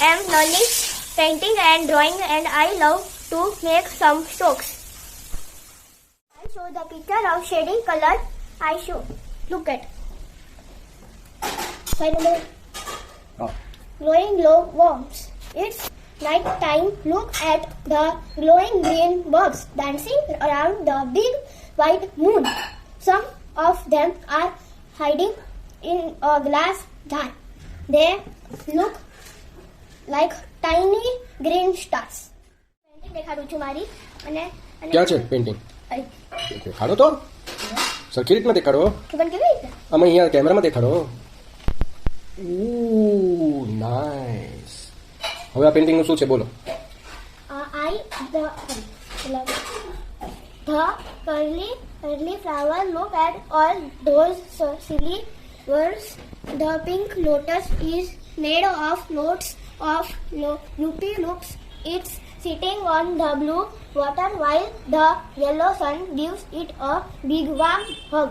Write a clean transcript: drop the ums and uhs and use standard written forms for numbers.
am learning painting and drawing, and I love to make some strokes. I show the picture of shading color. I show. Look at. Glowing glowworms. It's night time. Look at the glowing green bugs dancing around the big white moon. Some of them are hiding in a glass jar. They look like tiny green stars. Painting દેખાડું છું મારી અને ક્યાં છે painting દેખાડો તો સરખી રીતના દેખાડો ખબર કેવી રીતે અમે અહીંયા કેમેરામાં દેખાડો નાઇસ હવે આ પેઇન્ટિંગનું શું છે બોલો The curly flower. Look at all those silly words. The pink lotus is made of lots of loopy loops. It's sitting on the blue water while the yellow sun gives it a big warm hug.